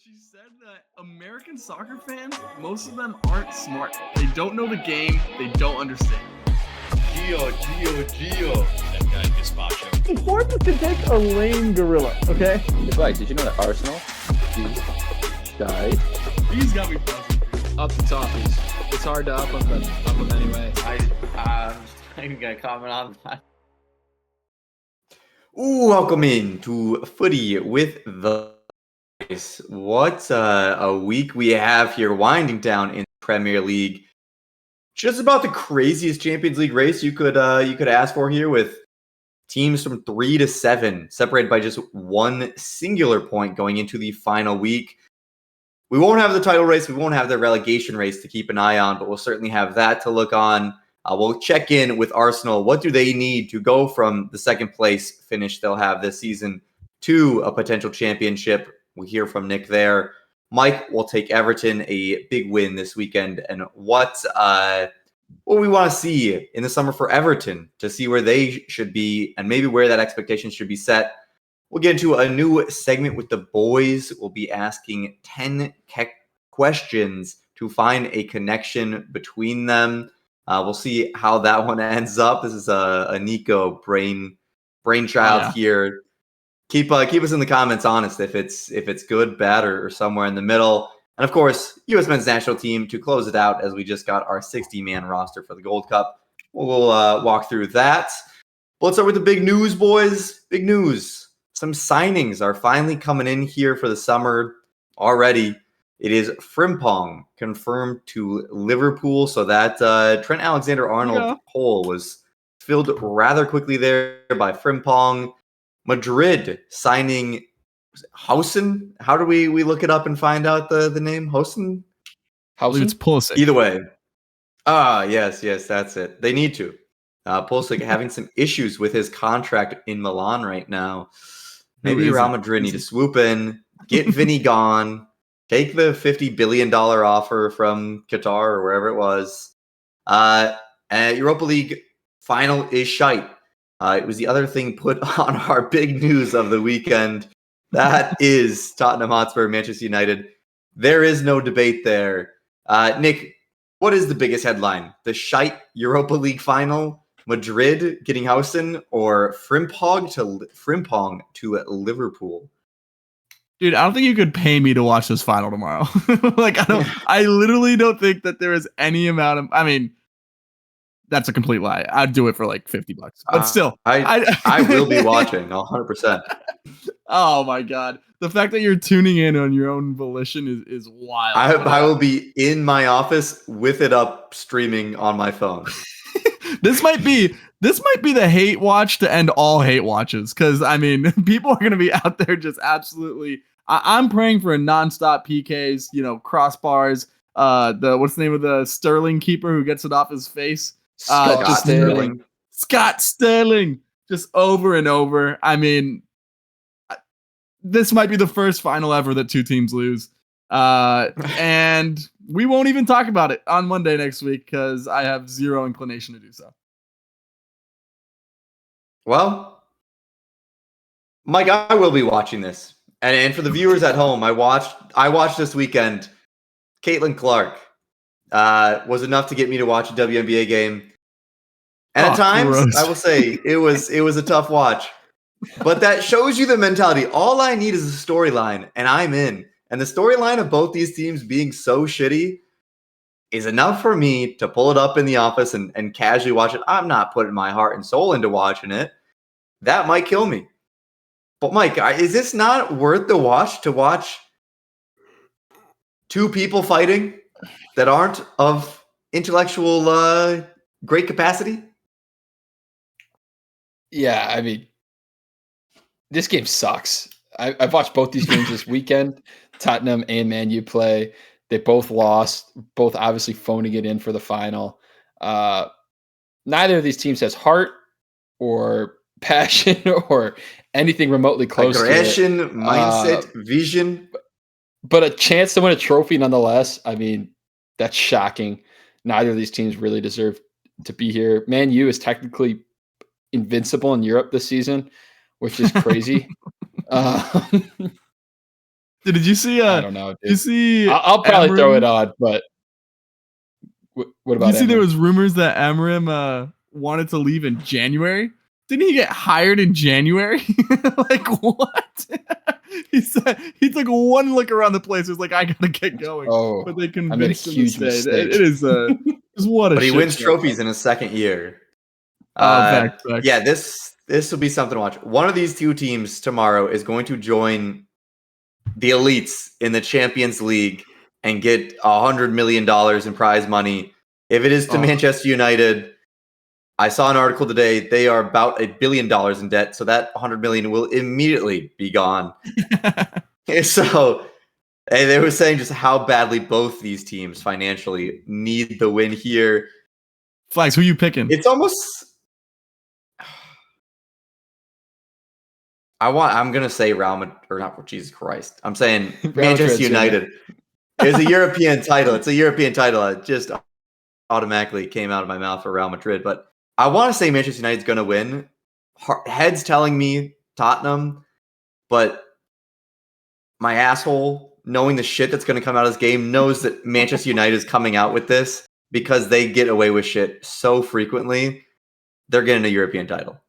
She said that American soccer fans, most of them aren't smart. They don't know the game. They don't understand. Gio. That guy gazpacho. Sports can take a lame gorilla, okay? Right, did you know that Arsenal died? He's got me buzzing. Up the TOFFEEs. It's hard to up them anyway. I'm not even gonna comment on that. Ooh, welcome in to Footy with the guys. What a week we have here, winding down in the Premier League. Just about the craziest Champions League race you could ask for here, with teams from 3 to 7 separated by just one singular point going into the final week. We won't have the title race, we won't have the relegation race to keep an eye on, but we'll certainly have that to look on. We'll check in with Arsenal. What do they need to go from the second place finish they'll have this season to a potential championship? We hear from Nick there. Mike will take Everton, a big win this weekend, and what we want to see in the summer for Everton to see where they should be and maybe where that expectation should be set. We'll get into a new segment with the boys. We'll be asking 10 questions to find a connection between them. We'll see how that one ends up. This is a Nico brainchild here. Keep us in the comments honest if it's good, bad, or somewhere in the middle. And of course, US men's national team to close it out, as we just got our 60-man roster for the Gold Cup. We'll walk through that. But let's start with the big news, boys. Big news. Some signings are finally coming in here for the summer already. It is Frimpong confirmed to Liverpool, so that Trent Alexander-Arnold hole was filled rather quickly there by Frimpong. Madrid signing Housen. How do we look it up and find out the name? Housen? It's Pulisic. Either way. Yes, that's it. They need to. Pulisic having some issues with his contract in Milan right now. Maybe Real Madrid need to swoop in, get Vinny gone, take the $50 billion offer from Qatar or wherever it was. Europa League final is shite. It was the other thing put on our big news of the weekend. That is Tottenham Hotspur, Manchester United. There is no debate there. Nick, what is the biggest headline? The shite Europa League final, Madrid getting Housen, or Frimpong to Liverpool? Dude, I don't think you could pay me to watch this final tomorrow. I literally don't think that there is any amount of, that's a complete lie. I'd do it for like $50, but still, I will be watching 100%. Oh my God. The fact that you're tuning in on your own volition is wild. I will be in my office with it up streaming on my phone. This might be the hate watch to end all hate watches. Cause people are going to be out there just absolutely, I'm praying for a nonstop PKs, crossbars, what's the name of the Sterling keeper who gets it off his face? Scott Sterling, just over and over. This might be the first final ever that two teams lose. And we won't even talk about it on Monday next week because I have zero inclination to do so. Well, Mike, I will be watching this. And for the viewers at home, I watched this weekend. Caitlin Clark was enough to get me to watch a WNBA game. And at times, gross. I will say, it was a tough watch. But that shows you the mentality. All I need is a storyline, and I'm in. And the storyline of both these teams being so shitty is enough for me to pull it up in the office and casually watch it. I'm not putting my heart and soul into watching it. That might kill me. But Mike, is this not worth the watch to watch two people fighting that aren't of intellectual great capacity? Yeah, this game sucks. I've watched both these games this weekend. Tottenham and Man U play. They both lost, both obviously phoning it in for the final. Neither of these teams has heart or passion or anything remotely close aggression, to it. Mindset, vision. But a chance to win a trophy nonetheless. That's shocking. Neither of these teams really deserve to be here. Man U is technically invincible in Europe this season, which is crazy. Did you see? I don't know. Did you see? I'll probably throw Amram? it on, but what Did about you see there Emre? was rumors that Amram wanted to leave in January? Didn't he get hired in January? Like what? He said he took one look around the place. He was like, I gotta get going. Oh, But they I made a convinced him to huge stay. mistake. It is just what a But he shit wins show. trophies in his second year. Facts. Yeah, this will be something to watch. One of these two teams tomorrow is going to join the elites in the Champions League and get $100 million in prize money. If it is to Oh. Manchester United, I saw an article today. They are about $1 billion in debt, so that 100 million will immediately be gone. So, and they were saying just how badly both these teams financially need the win here. Flags, who you picking? It's almost. I'm gonna say Real Madrid, or not. Jesus Christ! I'm saying Manchester United. It's a European title. It's a European title. It just automatically came out of my mouth for Real Madrid, but I want to say Manchester United's gonna win. Head's telling me Tottenham, but my asshole, knowing the shit that's gonna come out of this game, knows that Manchester United is coming out with this because they get away with shit so frequently. They're getting a European title,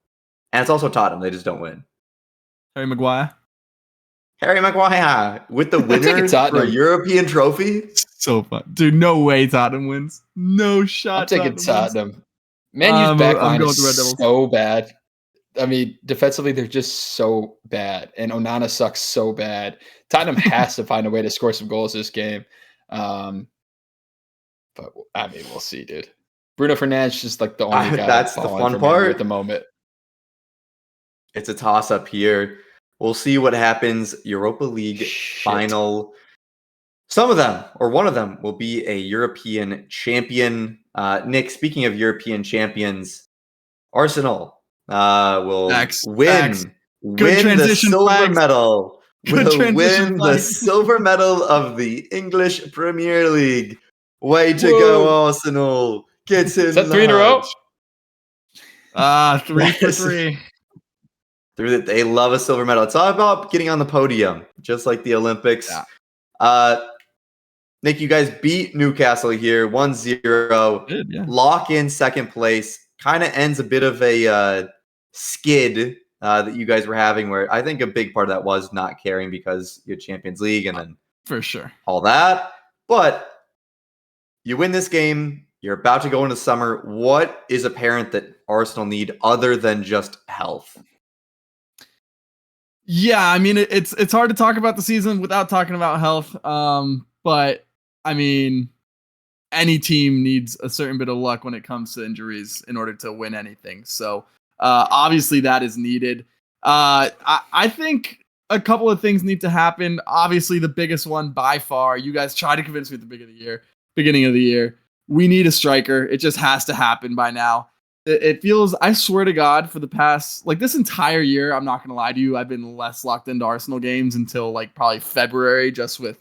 and it's also Tottenham. They just don't win. Harry Maguire. Harry Maguire with the taking winner for a Tottenham. European trophy. So fun, dude. No way Tottenham wins. No shot. I'm taking wins. Tottenham. Man U's back line going with the Red is Devils. so bad. I mean, defensively, they're just so bad. And Onana sucks so bad. Tottenham has to find a way to score some goals this game. But, I mean, we'll see, dude. Bruno Fernandes is just like the only guy That's the balling fun for Man U part. at the moment. It's a toss-up here. We'll see what happens. Europa League final. Some of them, or one of them, will be a European champion. Nick, speaking of European champions, Arsenal will win the transition, silver Flags. medal. Good Will transition, win the Flags. silver medal of the English Premier League. Way to go, Arsenal. Gets in Is that 3 in a row? large. 3 for 3. They love a silver medal. It's all about getting on the podium, just like the Olympics. Yeah. Nick, you guys beat Newcastle here, 1-0. Good, yeah. Lock in second place. Kind of ends a bit of a skid that you guys were having, where I think a big part of that was not caring because you had Champions League and then For sure. all that. But you win this game. You're about to go into summer. What is apparent that Arsenal need other than just health? Yeah, I mean it's hard to talk about the season without talking about health. But I mean, any team needs a certain bit of luck when it comes to injuries in order to win anything. So obviously that is needed. I think a couple of things need to happen. Obviously, the biggest one by far. You guys tried to convince me at the beginning of the year. We need a striker. It just has to happen by now. It feels, I swear to God, for the past, like this entire year, I'm not going to lie to you, I've been less locked into Arsenal games until like probably February, just with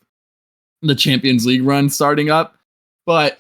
the Champions League run starting up. But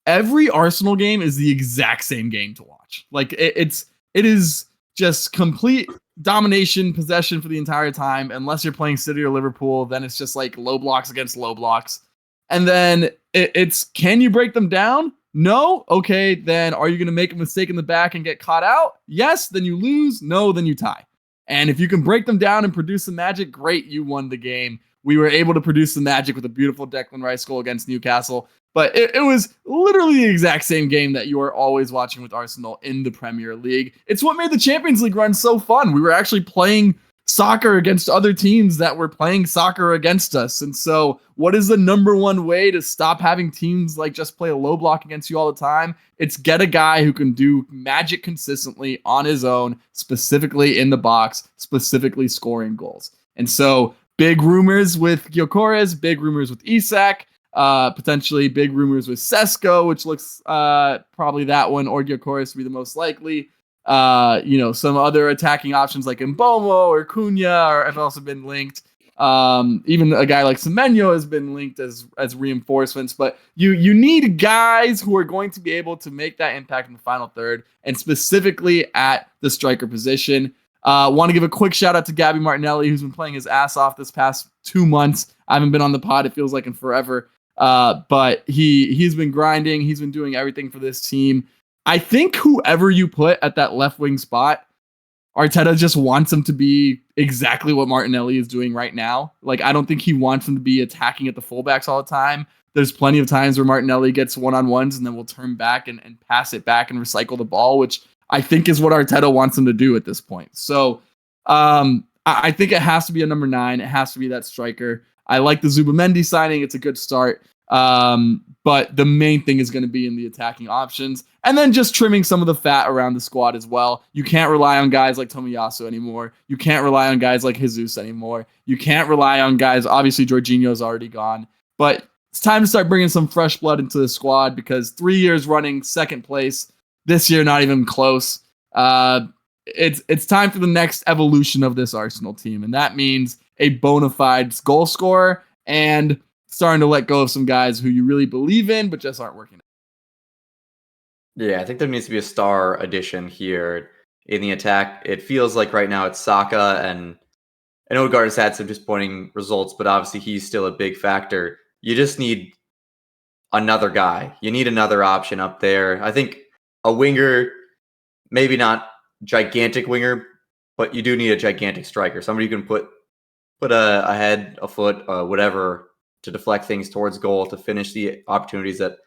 every Arsenal game is the exact same game to watch. Like it is just complete domination, possession for the entire time. Unless you're playing City or Liverpool, then it's just like low blocks against low blocks. And then it's, can you break them down? No? Okay, then are you going to make a mistake in the back and get caught out? Yes, then you lose. No, then you tie. And if you can break them down and produce some magic, great, you won the game. We were able to produce the magic with a beautiful Declan Rice goal against Newcastle. But it was literally the exact same game that you are always watching with Arsenal in the Premier League. It's what made the Champions League run so fun. We were actually playing soccer against other teams that were playing soccer against us. And so what is the number one way to stop having teams like just play a low block against you all the time? It's get a guy who can do magic consistently on his own, specifically in the box, specifically scoring goals. And so big rumors with Gyökeres, big rumors with Isak, potentially big rumors with Sesko, which looks probably that one, or Gyökeres to be the most likely. Some other attacking options like Mbomo or Cunha have also been linked. Even a guy like Semenyo has been linked as reinforcements, but you need guys who are going to be able to make that impact in the final third, and specifically at the striker position. Want to give a quick shout out to Gabby Martinelli, who's been playing his ass off this past 2 months. I haven't been on the pod, it feels like, in forever. But he's been grinding. He's been doing everything for this team. I think whoever you put at that left wing spot, Arteta just wants him to be exactly what Martinelli is doing right now. Like, I don't think he wants him to be attacking at the fullbacks all the time. There's plenty of times where Martinelli gets one-on-ones and then we'll turn back and pass it back and recycle the ball, which I think is what Arteta wants him to do at this point. So I think it has to be a number 9. It has to be that striker. I like the Zubamendi signing. It's a good start. But the main thing is going to be in the attacking options, and then just trimming some of the fat around the squad as well. You can't rely on guys like Tomiyasu anymore. You can't rely on guys like Jesus anymore. You can't rely on guys. Obviously, Jorginho's already gone, but it's time to start bringing some fresh blood into the squad, because 3 years running second place, this year not even close. It's time for the next evolution of this Arsenal team, and that means a bona fide goal scorer and starting to let go of some guys who you really believe in but just aren't working. Yeah, I think there needs to be a star addition here in the attack. It feels like right now it's Saka, and Odegaard has had some disappointing results, but obviously he's still a big factor. You just need another guy. You need another option up there. I think a winger, maybe not gigantic winger, but you do need a gigantic striker. Somebody you can put a head, a foot, whatever, to deflect things towards goal, to finish the opportunities that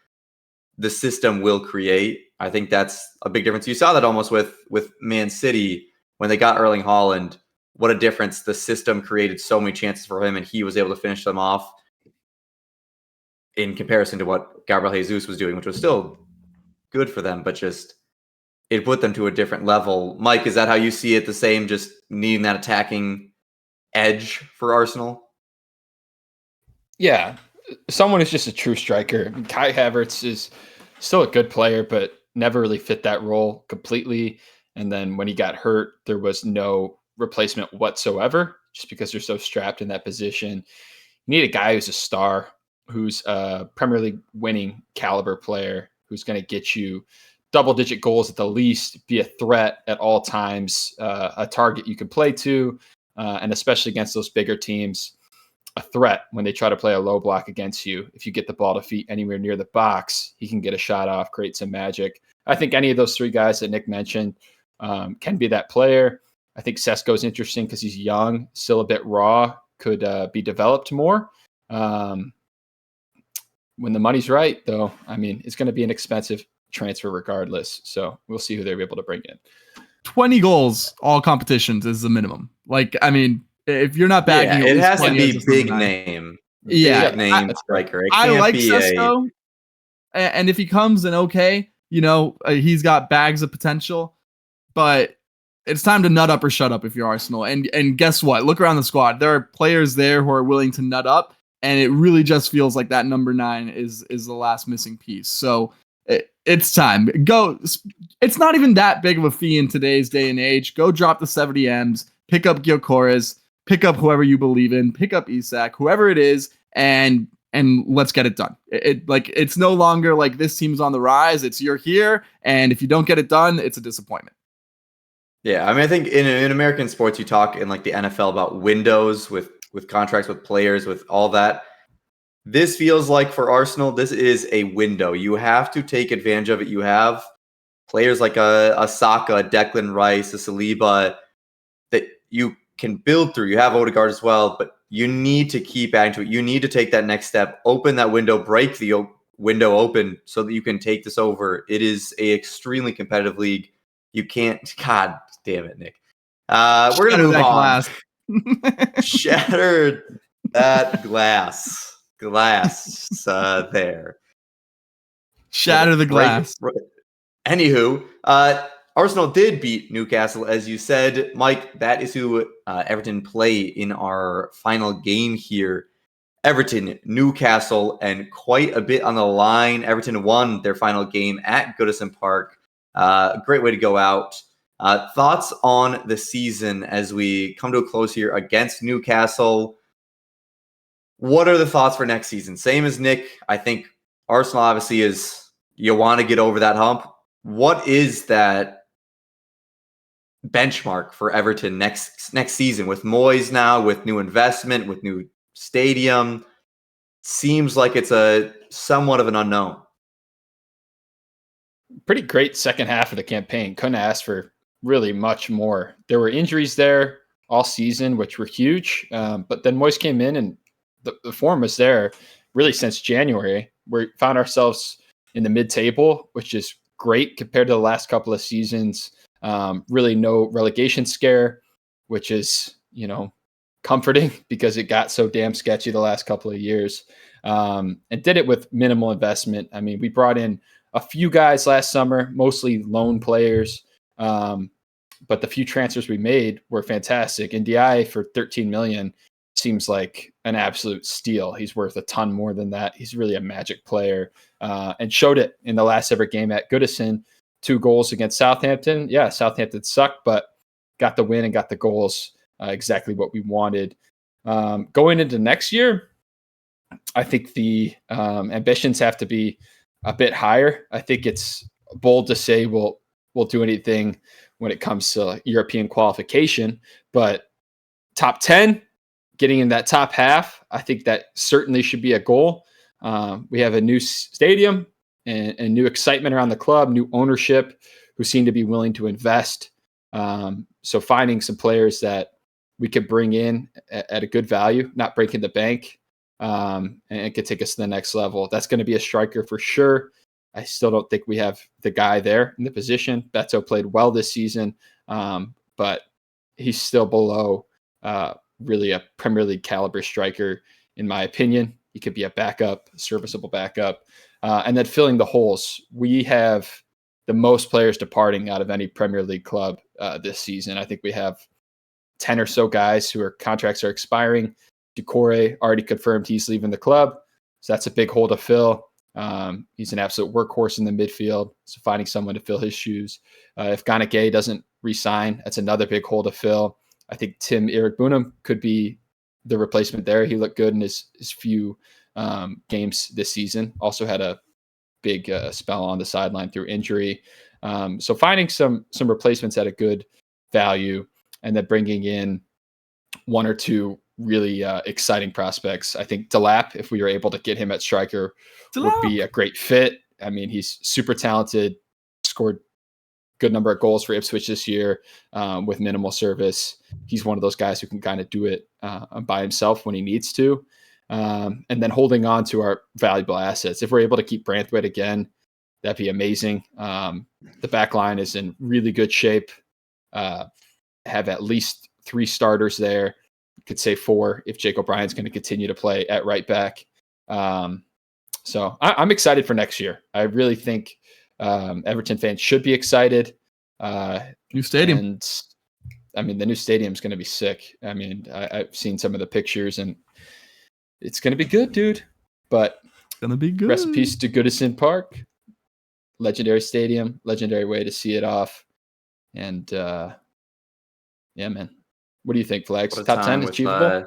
the system will create. I think that's a big difference. You saw that almost with Man City when they got Erling Haaland. What a difference. The system created so many chances for him, and he was able to finish them off in comparison to what Gabriel Jesus was doing, which was still good for them, but just it put them to a different level. Mike, is that how you see it? The same, just needing that attacking edge for Arsenal? Yeah, someone who's just a true striker. Kai Havertz is still a good player, but never really fit that role completely. And then when he got hurt, there was no replacement whatsoever, just because they're so strapped in that position. You need a guy who's a star, who's a Premier League winning caliber player, who's going to get you double-digit goals at the least, be a threat at all times, a target you can play to, and especially against those bigger teams, a threat when they try to play a low block against you. If you get the ball to feet anywhere near the box, he can get a shot off, create some magic. I think any of those 3 guys that Nick mentioned can be that player. I think Sesko's interesting because he's young, still a bit raw, could be developed more. When the money's right, though, I mean, it's going to be an expensive transfer regardless. So we'll see who they're able to bring in. 20 goals, all competitions is the minimum. Like, I mean, if you're not bagging, it has to be big name. Yeah, big name striker. I like Sesko, and if he comes in okay, he's got bags of potential, but it's time to nut up or shut up if you're Arsenal. And guess what? Look around the squad. There are players there who are willing to nut up, and it really just feels like that number 9 is the last missing piece. So it's time. Go. It's not even that big of a fee in today's day and age. Go drop the 70 M's, pick up Gyökeres, pick up whoever you believe in, pick up Isak, whoever it is, and let's get it done. It's no longer like this team's on the rise. It's you're here, and if you don't get it done, it's a disappointment. Yeah, I mean, I think in American sports, you talk in like the NFL about windows with contracts, with players, with all that. This feels like for Arsenal, this is a window. You have to take advantage of it. You have players like a Saka, a Declan Rice, a Saliba that you can build through. You have Odegaard as well, but you need to keep adding to it. You need to take that next step, open that window, break the window open so that you can take this over. It is a extremely competitive league. You can't, God damn it, Nick. We're going to move on. Shattered that glass there. Shatter the glass. Anywho, Arsenal did beat Newcastle, as you said, Mike. That is who Everton play in our final game here. Everton, Newcastle, and quite a bit on the line. Everton won their final game at Goodison Park. A great way to go out. Thoughts on the season as we come to a close here against Newcastle? What are the thoughts for next season? Same as Nick. I think Arsenal obviously is, you want to get over that hump. What is that benchmark for Everton next season with Moyes now, with new investment, with new stadium? Seems like it's a somewhat of an unknown. Pretty great second half of the campaign. Couldn't ask for really much more. There were injuries there all season, which were huge. But then Moyes came in and the form was there really since January. We found ourselves in the mid-table, which is great compared to the last couple of seasons. Really no relegation scare, which is, comforting because it got so damn sketchy the last couple of years. And did it with minimal investment. I mean, we brought in a few guys last summer, mostly loan players. But the few transfers we made were fantastic. And DI for 13 million seems like an absolute steal. He's worth a ton more than that. He's really a magic player, and showed it in the last ever game at Goodison. 2 goals against Southampton. Yeah, Southampton sucked, but got the win and got the goals, exactly what we wanted. Going into next year, I think the ambitions have to be a bit higher. I think it's bold to say we'll do anything when it comes to European qualification, but top 10, getting in that top half, I think that certainly should be a goal. We have a new stadium and new excitement around the club, new ownership who seem to be willing to invest. So finding some players that we could bring in at a good value, not breaking the bank, and it could take us to the next level. That's going to be a striker for sure. I still don't think we have the guy there in the position. Beto played well this season, but he's still below really a Premier League caliber striker, in my opinion. He could be a backup, serviceable backup. And then filling the holes. We have the most players departing out of any Premier League club this season. I think we have 10 or so guys who contracts are expiring. Doucouré already confirmed he's leaving the club. So that's a big hole to fill. He's an absolute workhorse in the midfield. So finding someone to fill his shoes. If Gay doesn't re-sign, that's another big hole to fill. I think Tim Irigbunam could be the replacement there. He looked good in his few games this season. Also had a big spell on the sideline through injury. So finding some replacements at a good value, and then bringing in 1 or 2 really exciting prospects. I think Delap, if we were able to get him at striker, would be a great fit. I mean, he's super talented, scored good number of goals for Ipswich this year with minimal service. He's one of those guys who can kind of do it by himself when he needs to. And then holding on to our valuable assets. If we're able to keep Branthwaite again, that'd be amazing. The back line is in really good shape. Have at least 3 starters there. You could say 4 if Jake O'Brien's going to continue to play at right back. So I'm excited for next year. I really think Everton fans should be excited. New stadium. And I mean, the new stadium is going to be sick. I mean, I've seen some of the pictures and it's going to be good, dude. But it's going to be good. Rest in peace to Goodison Park. Legendary stadium, legendary way to see it off. And yeah, man. What do you think, Flags? Top 10 achievable?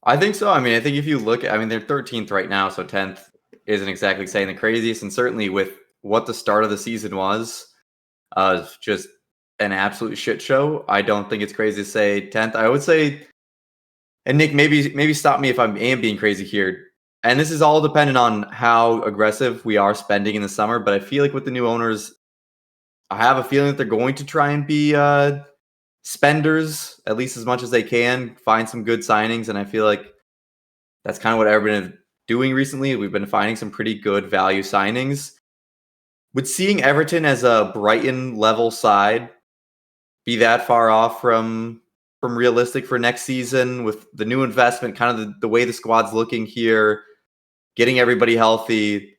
I think so. I mean, I think if you look at, they're 13th right now, so 10th isn't exactly saying the craziest. And certainly with what the start of the season was, just an absolute shit show, I don't think it's crazy to say 10th. I would say, and Nick, maybe stop me if I am being crazy here. And this is all dependent on how aggressive we are spending in the summer. But I feel like with the new owners, I have a feeling that they're going to try and be spenders at least as much as they can, find some good signings. And I feel like that's kind of what everyone is doing recently. We've been finding some pretty good value signings. Would seeing Everton as a Brighton level side be that far off from realistic for next season with the new investment, kind of the way the squad's looking here, getting everybody healthy,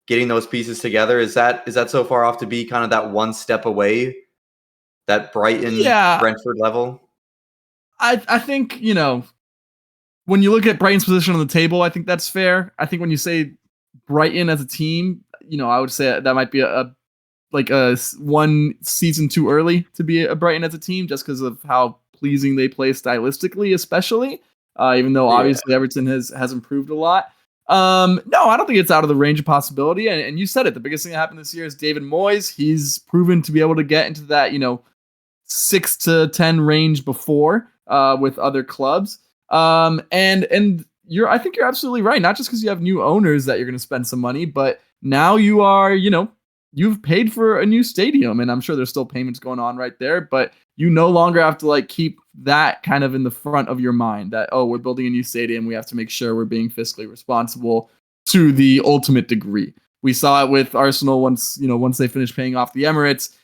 getting those pieces together? Is that so far off to be kind of that one step away, that Brighton, Brentford level? I think, when you look at Brighton's position on the table, I think that's fair. I think when you say Brighton as a team, I would say that might be a one season too early to be a Brighton as a team, just because of how pleasing they play stylistically, especially. Even though obviously Everton has improved a lot. No, I don't think it's out of the range of possibility. And you said it. The biggest thing that happened this year is David Moyes. He's proven to be able to get into that, 6 to 10 range before with other clubs. And I think you're absolutely right. Not just because you have new owners that you're going to spend some money, but now you are, you've paid for a new stadium, and I'm sure there's still payments going on right there, but you no longer have to like keep that kind of in the front of your mind that, oh, we're building a new stadium. We have to make sure we're being fiscally responsible to the ultimate degree. We saw it with Arsenal once they finished paying off the Emirates,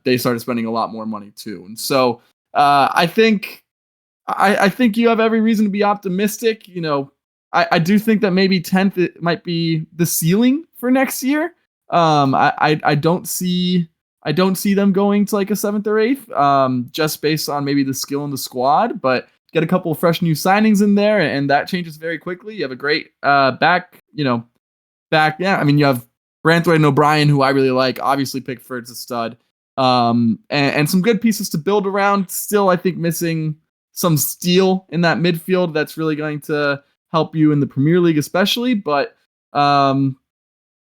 they started spending a lot more money too. And so I think you have every reason to be optimistic. I do think that maybe 10th it might be the ceiling for next year. I don't see them going to like a 7th or 8th, just based on maybe the skill in the squad, but get a couple of fresh new signings in there, and that changes very quickly. You have a great back. Yeah, I mean, you have Branthwaite and O'Brien, who I really like. Obviously, Pickford's a stud, and some good pieces to build around. Still, I think missing some steel in that midfield that's really going to help you in the Premier League, especially. But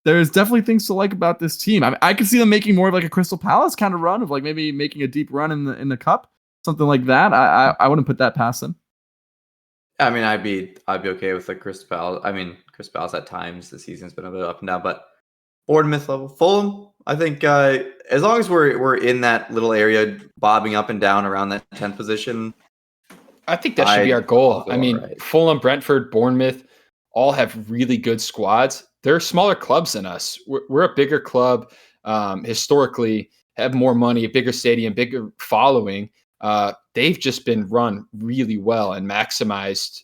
there's definitely things to like about this team. I could see them making more of like a Crystal Palace kind of run, of like maybe making a deep run in the cup, something like that. I wouldn't put that past them. I mean, I'd be okay with like Crystal Palace. I mean, Crystal Palace at times the season's been a bit up and down, but Bournemouth level, Fulham. I think as long as we're in that little area, bobbing up and down around that 10th position, I think that should be our goal. I mean, right. Fulham, Brentford, Bournemouth all have really good squads. They're smaller clubs than us. We're a bigger club, historically, have more money, a bigger stadium, bigger following. They've just been run really well and maximized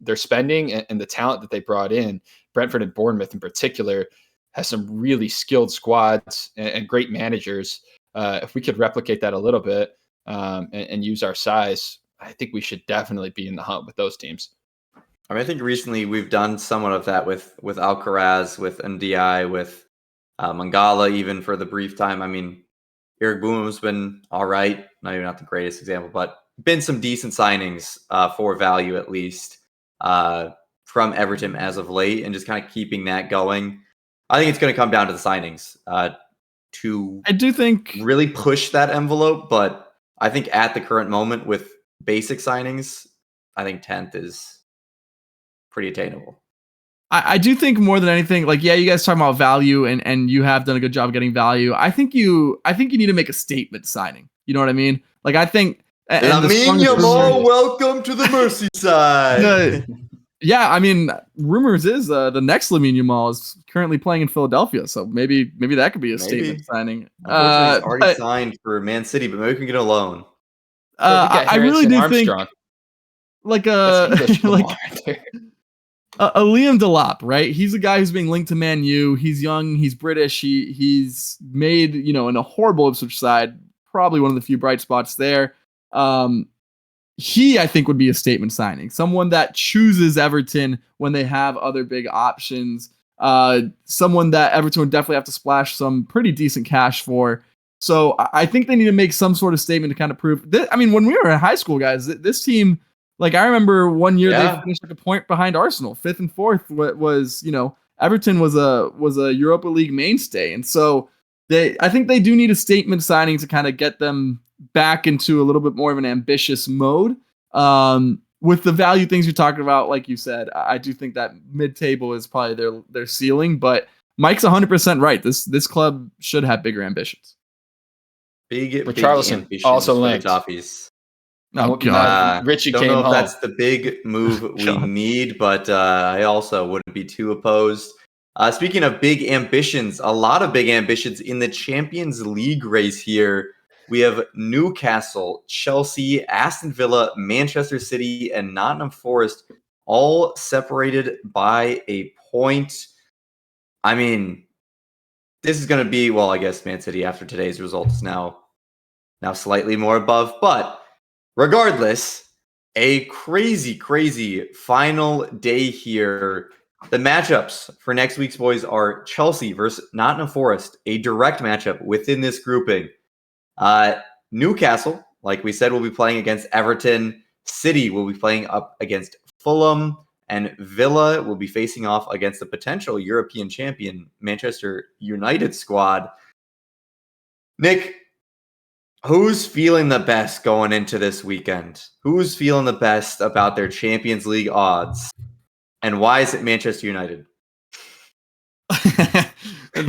their spending and the talent that they brought in. Brentford and Bournemouth in particular has some really skilled squads and great managers. If we could replicate that a little bit and use our size, I think we should definitely be in the hunt with those teams. I mean, I think recently we've done somewhat of that with Alcaraz, with NDI, with Mangala, even for the brief time. I mean, Eric Boom's been all right. Not the greatest example, but been some decent signings for value, at least, from Everton as of late, and just kind of keeping that going. I think it's going to come down to the signings to I do think really push that envelope, but I think at the current moment with basic signings, I think 10th is pretty attainable. I do think more than anything, like, yeah, you guys talking about value, and you have done a good job getting value. I think you need to make a statement signing. You know what I mean? Like, I think. Lamine Yamal, welcome to the Merseyside. Yeah, I mean, rumors is the next Lamine Yamal is currently playing in Philadelphia, so maybe that could be a statement signing. Unfortunately, he's already signed for Man City, but maybe we can get a loan. I really do Armstrong. think like a Liam Delap, right? He's a guy who's being linked to Man U. He's young, he's British, he's made, in a horrible Ipswich side, probably one of the few bright spots there. He, I think, would be a statement signing. Someone that chooses Everton when they have other big options. Someone that Everton would definitely have to splash some pretty decent cash for. So I think they need to make some sort of statement to kind of prove. I mean, when we were in high school, guys, this team, like, I remember one year they finished like a point behind Arsenal, 5th and 4th. Was Everton was a Europa League mainstay, and so I think they do need a statement signing to kind of get them back into a little bit more of an ambitious mode. With the value things you're talking about, like you said, I do think that mid-table is probably their ceiling. But Mike's 100% right. This club should have bigger ambitions. Big Richarlison also linked. Toffees. Oh God, Richie don't came know if home. that's the big move we need, but I also wouldn't be too opposed. Speaking of big ambitions, a lot of big ambitions in the Champions League race here. We have Newcastle, Chelsea, Aston Villa, Manchester City, and Nottingham Forest, all separated by a point. I mean, this is going to be, well, I guess Man City after today's results now slightly more above, but regardless, a crazy, crazy final day here. The matchups for next week's boys are Chelsea versus Nottingham Forest, a direct matchup within this grouping. Newcastle, like we said, will be playing against Everton. City will be playing up against Fulham, and Villa will be facing off against the potential European champion Manchester United squad. Nick, Who's feeling the best going into this weekend? Who's feeling the best about their Champions League odds? And why is it Manchester United?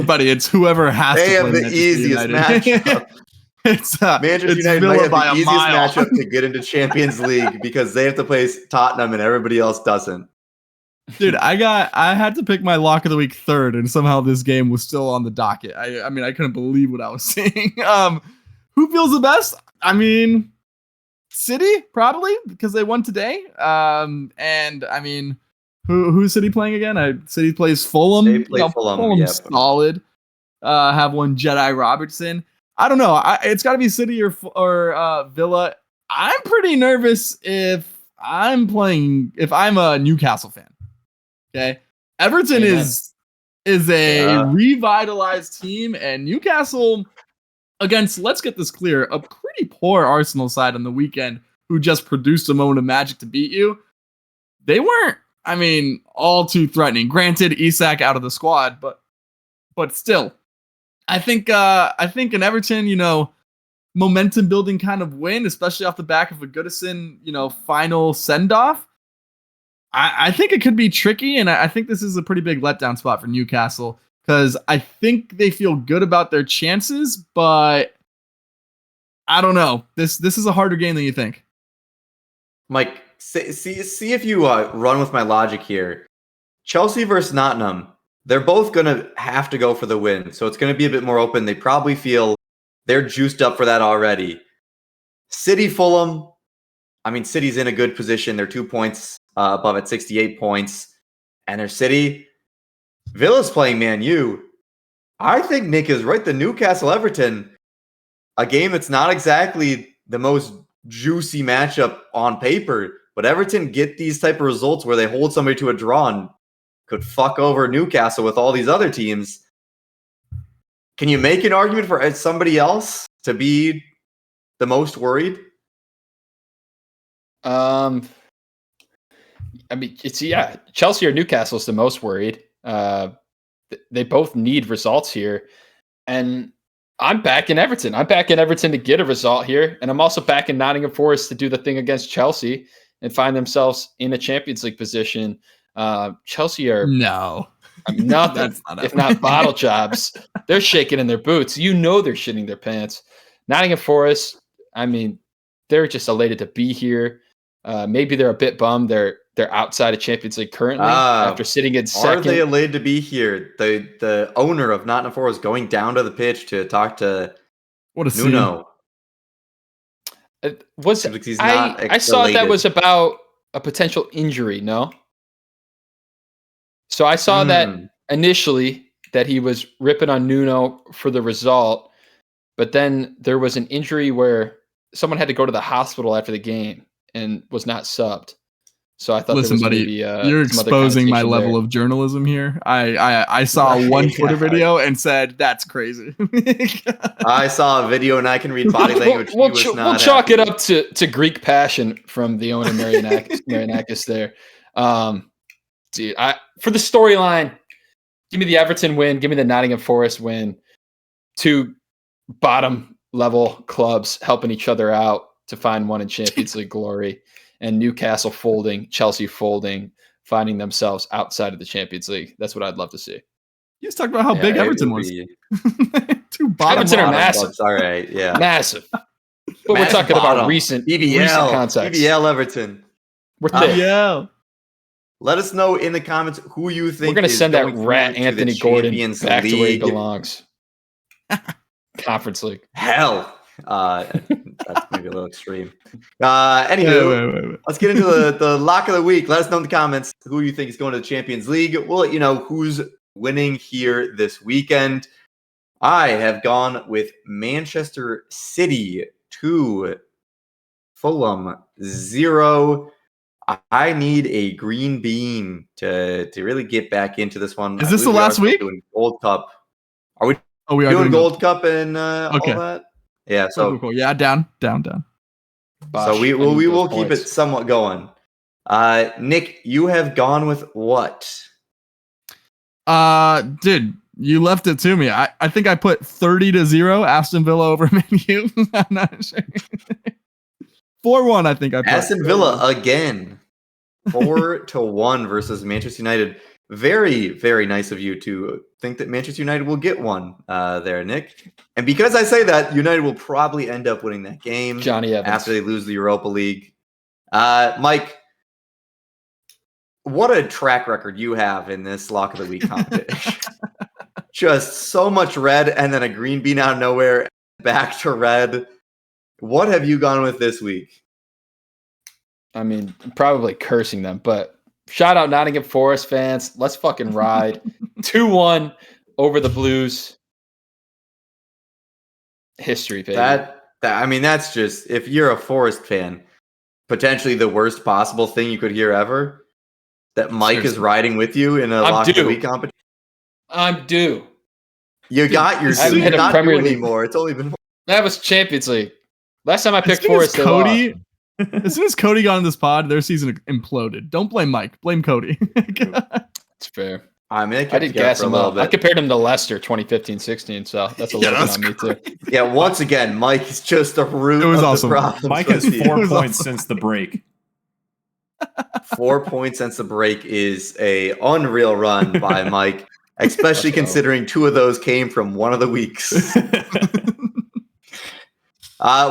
Buddy, it's whoever has They to have play the Manchester easiest United. matchup. Manchester it's United Villa might have by the a easiest mile. matchup to get into Champions League because they have to play Tottenham and everybody else doesn't. Dude, I had to pick my lock of the week third, and somehow this game was still on the docket. I mean, I couldn't believe what I was seeing. Who feels the best? I mean, City probably because they won today. And I mean, who's City playing again? City plays Fulham. They play Fulham. Fulham's solid. Have one Jedi Robertson. I don't know. It's got to be City or Villa. I'm pretty nervous if I'm a Newcastle fan. Okay, Everton is a revitalized team, and Newcastle against, let's get this clear, a pretty poor Arsenal side on the weekend who just produced a moment of magic to beat you. They weren't, I mean, all too threatening. Granted, Isak out of the squad, but still, I think an Everton, momentum building kind of win, especially off the back of a Goodison, final send off. I think it could be tricky, and I think this is a pretty big letdown spot for Newcastle because I think they feel good about their chances, but I don't know. This is a harder game than you think. Mike, see if you run with my logic here. Chelsea versus Nottingham, they're both going to have to go for the win, so it's going to be a bit more open. They probably feel they're juiced up for that already. City, Fulham, I mean, City's in a good position. They're 2 points above at 68 points. And their City, Villa's playing Man U. I think Nick is right. The Newcastle Everton, a game that's not exactly the most juicy matchup on paper, but Everton get these type of results where they hold somebody to a draw and could fuck over Newcastle with all these other teams. Can you make an argument for somebody else to be the most worried? I mean, Chelsea or Newcastle is the most worried. They both need results here, and I'm backing Everton. I'm backing Everton to get a result here, and I'm also backing Nottingham Forest to do the thing against Chelsea and find themselves in a Champions League position. Chelsea are nothing if not bottle jobs. They're shaking in their boots. They're shitting their pants. Nottingham Forest, I mean, they're just elated to be here. Maybe they're a bit bummed. They're outside of Champions League currently after sitting in second. Are they elated to be here? The owner of Nottingham Forest going down to the pitch to talk to Nuno. I saw that was about a potential injury, no? So I saw that initially that he was ripping on Nuno for the result, but then there was an injury where someone had to go to the hospital after the game and was not subbed. So I thought, listen, buddy, you're exposing my level of journalism here. I saw one Twitter video and said that's crazy. I saw a video and I can read body language. We'll chalk it up to Greek passion from the owner Marianakis there. Dude, for the storyline, give me the Everton win, give me the Nottingham Forest win. Two bottom level clubs helping each other out to find one in Champions League glory, and Newcastle folding, Chelsea folding, finding themselves outside of the Champions League. That's what I'd love to see. You just talked about how big Everton was. Two bottom. Everton are massive. All right, yeah, massive. But we're talking about recent context. BBL Everton. We're thick. Let us know in the comments who you think. We're going to send that rat Anthony Gordon back to where he belongs. Conference League. Hell. That's maybe a little extreme. Anywho, wait. Let's get into the lock of the week. Let us know in the comments who you think is going to the Champions League. We'll let you know who's winning here this weekend. I have gone with Manchester City 2, Fulham 0. I need a green bean to really get back into this one. Is this the last week? Doing Gold Cup. Are we? Oh, we are doing Gold Cup and all that. Yeah. So cool. Yeah, down. So we will keep it somewhat going. Nick, you have gone with what? Dude, You left it to me. I think I put 30-0 Aston Villa over Man U. I'm not sure. 4-1, I think I put. Aston Villa again. 4-1 versus Manchester United. Very, very nice of you to think that Manchester United will get one there, Nick. And because I say that, United will probably end up winning that game Johnny Evans. after they lose the Europa League. Mike, what a track record you have in this Lock of the Week competition. Just so much red and then a green bean out of nowhere, back to red. What have you gone with this week? I mean, probably cursing them, but shout out Nottingham Forest fans. Let's fucking ride. 2-1 over the Blues. History, baby. I mean, that's just, if you're a Forest fan, potentially the worst possible thing you could hear ever. That Mike is riding with you in a Lock of the Week competition. I'm due. You got your I haven't suit. hit a Not Premier due League. anymore. It's only been. That was Champions League. Last time I As picked soon as Forest, they lost. Cody, as soon as Cody got on this pod, their season imploded. Don't blame Mike. Blame Cody. It's fair. I mean, I did gas him up. I compared him to Leicester 2015-16, so that's a little bit on me too. Yeah, once again, Mike is just a root It was of awesome. the problem. Mike has 4 points since the break. 4 points since the break is a unreal run by Mike, especially considering 2 of those came from one of the weeks.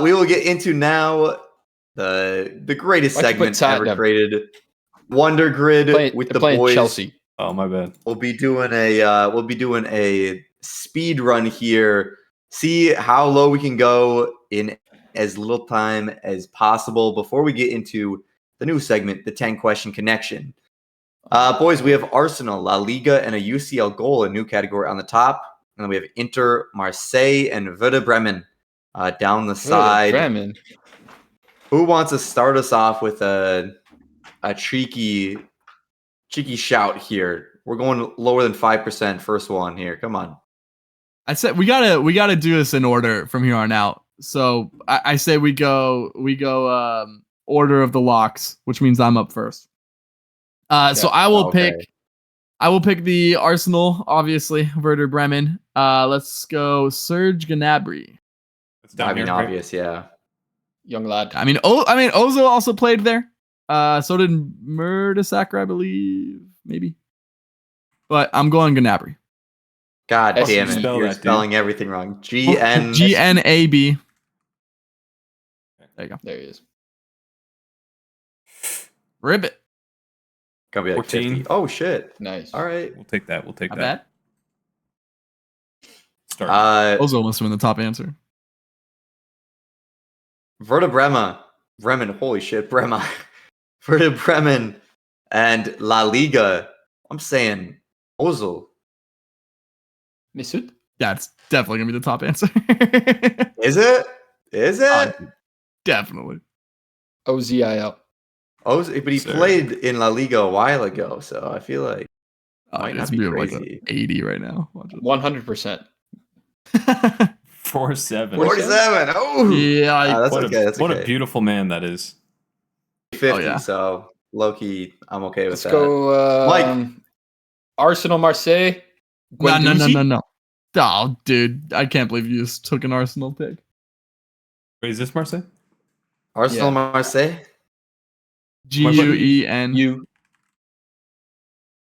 We will get into now the greatest segment ever created, Wonder Grid with the boys. Chelsea. Oh, my bad. We'll be doing a speed run here. See how low we can go in as little time as possible before we get into the new segment, the 10-question connection. Boys, we have Arsenal, La Liga, and a UCL goal, a new category on the top. And then we have Inter, Marseille, and Werder Bremen down the side. Bremen. Who wants to start us off with a cheeky shout here? We're going lower than 5%. First one here. Come on. I said we gotta do this in order from here on out. So I say we go order of the locks, which means I'm up first. So I will pick the Arsenal, obviously, Werder Bremen. Let's go Serge Gnabry. I mean, obvious, yeah. Young lad. I mean, Ozil also played there. So did Mertesacker, I believe, maybe. But I'm going Gnabry. God damn it! Spell You're that, spelling everything wrong. Gnab. There you go. There he is. Ribbit. Gonna be like 14. 50. Oh shit! Nice. All right. We'll take that. We'll take Not that. bad. Start. Ozil must have been the top answer. Werder Bremen. Holy shit, Bremen. Werder Bremen and La Liga. I'm saying Ozil. Mesut? That's definitely gonna be the top answer. Is it? Is it? Definitely. OZIL. Ozil, but he played in La Liga a while ago, so I feel like might not be crazy. Like 80 right now. 100%. 4-7. 47. Oh, yeah. that's okay. That's what okay. a beautiful man that is. 50. Oh, yeah. So low key, I'm okay with Let's that. go. Mike. Arsenal, Marseille. No. Oh, dude, I can't believe you just took an Arsenal pick. Wait, is this Marseille? Arsenal, Marseille. Guen.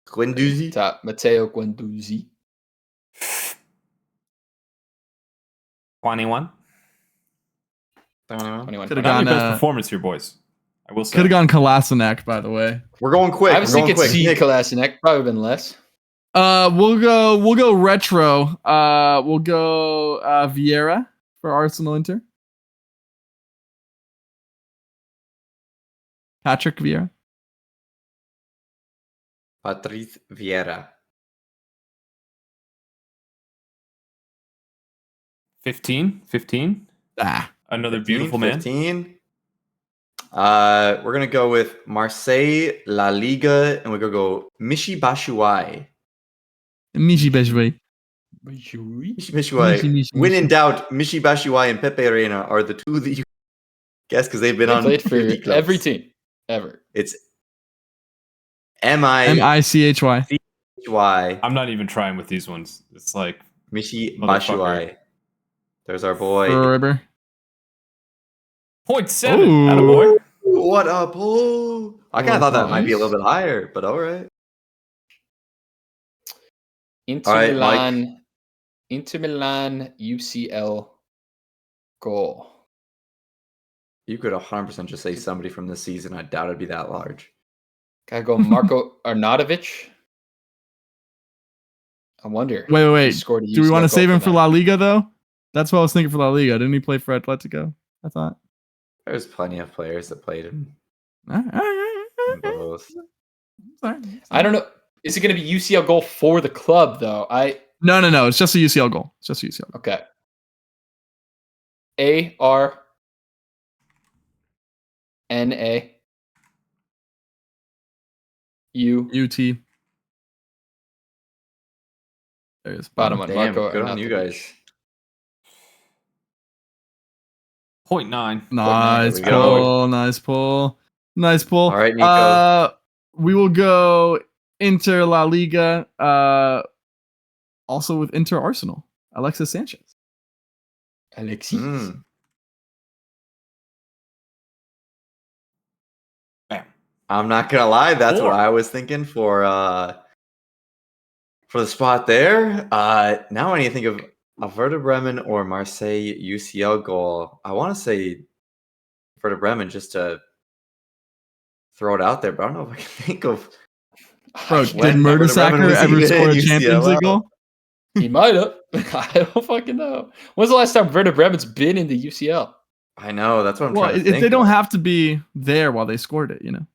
Guendouzi. Top. Matteo Guendouzi. 21. 21. Could have Not gone. the best performance here, boys. I will say. Could have gone Kolasinac, by the way. We're going quick. I was thinking C. Kolasinac. Probably been less. We'll go retro. We'll go Vieira for Arsenal Inter. Patrick Vieira. Patrice Vieira. 15. Another beautiful 15. We're gonna go with Marseille, La Liga, and we're gonna go Michy Batshuayi. Michy Batshuayi. Michy Batshuayi. When in doubt, Michy Batshuayi and Pepe Reina are the two that you guess because they've been on played for every team ever. It's M-I-C-H-Y. Batshuayi. I'm not even trying with these ones. It's like Michi Motherfucker. Batshuayi. There's our boy. Forever. 0.7. Ooh. Attaboy. What a pull! I kind of thought that might be a Nice. little bit higher, but all right. Inter All right, Milan. Inter Milan UCL goal. You could 100% just say somebody from this season. I doubt it'd be that large. Gotta go Marko Arnautovic. I wonder. Wait, if he wait. scored a Do we UCL want to goal save him for that. La Liga though? That's what I was thinking for La Liga. Didn't he play for Atletico? I thought. There's plenty of players that played in both. Sorry. I don't know. Is it going to be UCL goal for the club though? No. It's just a UCL goal. It's just a UCL goal. Okay. ARNA. UT. There's Bottom one. Damn, Marko good on you Arnautovic. guys. 0.9. Nice There we go. pull. Nice pull. Nice pull. All right, Nico. We will go Inter La Liga. Also with Inter Arsenal. Alexis Sanchez. Alexis. Bam. I'm not gonna lie, that's 4. what I was thinking for the spot there. Now I need to think of a Werder Bremen or Marseille UCL goal. I want to say Werder Bremen just to throw it out there, but I don't know if I can think of. Bro, When did Werder Bremen Mertesacker was ever even score a in Champions League UCL? goal? He might have. I don't fucking know. When's the last time Werder Bremen's been in the UCL? I know, that's what I'm Well, trying to if think they don't of. have to be there while they scored it, you know.